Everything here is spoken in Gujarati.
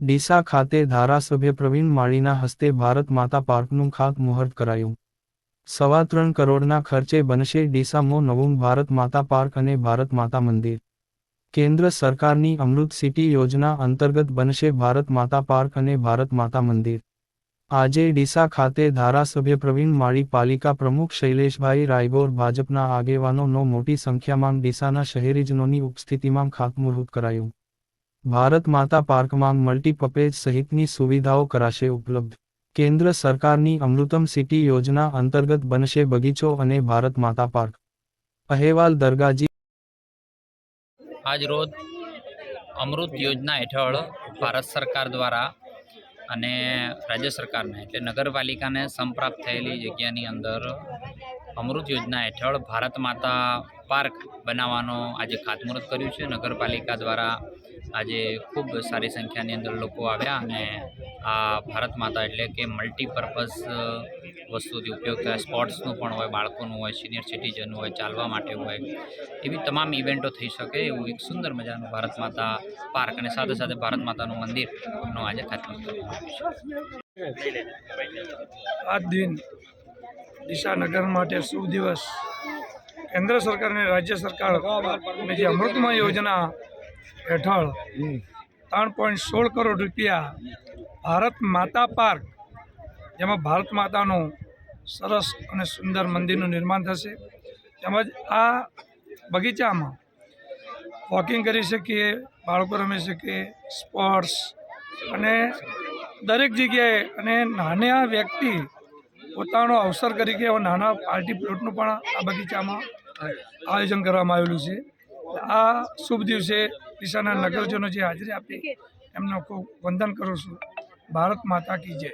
ડીસા ખાતે ધારાસભ્ય પ્રવીણ માળીના હસ્તે ભારત માતા પાર્કનું ખાતમુહૂર્ત કરાયું. 3.25 કરોડના ખર્ચે બનશે ડીસામાં નવું ભારત માતા પાર્ક અને ભારત માતા મંદિર. કેન્દ્ર સરકારની અમૃત સિટી યોજના અંતર્ગત બનશે ભારત માતા પાર્ક અને ભારત માતા મંદિર. આજે ડીસા ખાતે ધારાસભ્ય પ્રવીણ માળી, પાલિકા પ્રમુખ શૈલેષભાઈ રાયગોર, ભાજપના આગેવાનોનો મોટી સંખ્યામાં ડીસાના શહેરીજનોની ઉપસ્થિતિમાં ખાતમુહૂર્ત કરાયું. ભારત માતા પાર્કમાં મલ્ટીપર્પઝ સહિતની સુવિધાઓ કરાશે ઉપલબ્ધ. કેન્દ્ર સરકારની અમૃતમ સિટી યોજના અંતર્ગત બનશે બગીચો અને ભારત માતા પાર્ક. અહેવાલ દરગાજી. આજ રોજ અમૃત યોજના હેઠળ ભારત સરકાર દ્વારા અને રાજ્ય સરકારને એટલે નગરપાલિકાને સંપ્રાપ્ત થયેલી જગ્યાની અંદર અમૃત યોજના હેઠળ ભારત માતા પાર્ક બનાવવાનો આજે ખાતમુહૂર્ત કર્યું છે. નગરપાલિકા દ્વારા આજે ખૂબ સારી સંખ્યાની અંદર લોકો આવ્યા અને આ ભારત માતા એટલે કે મલ્ટીપર્પઝ વસ્તુથી ઉપયોગ થાય. સ્પોર્ટ્સનું પણ હોય, બાળકોનું હોય, સિનિયર સિટીઝન હોય, ચાલવા માટે હોય, એવી તમામ ઇવેન્ટો થઈ શકે એવું એક સુંદર મજાનું ભારત માતા પાર્ક અને સાથે સાથે ભારત માતાનું મંદિરનો આજે ખાતમુહૂર્ત કરવામાં આવ્યું છે. આજ દિન ડીસા નગર માટે શુભ દિવસ. કેન્દ્ર સરકાર અને રાજ્ય સરકારની જે અમૃતમય યોજના હેઠળ 3.16 કરોડ રૂપિયા ભારત માતા પાર્ક, જેમાં ભારત માતાનું સરસ અને સુંદર મંદિરનું નિર્માણ થશે. તેમજ આ બગીચામાં વોકિંગ કરી શકીએ, બાળકો રમી શકીએ, સ્પોર્ટ્સ અને દરેક જગ્યાએ અને નાના વ્યક્તિ પોતાનો અવસર તરીકે નાના પાર્ટી પ્લોટનું પણ આ બગીચામાં આયોજન કરવામાં આવેલું છે. આ શુભ દિવસે ડીસાના નગરજનો જે હાજરી આપી એમનો ખૂબ વંદન કરું છું. ભારત માતા કી જય.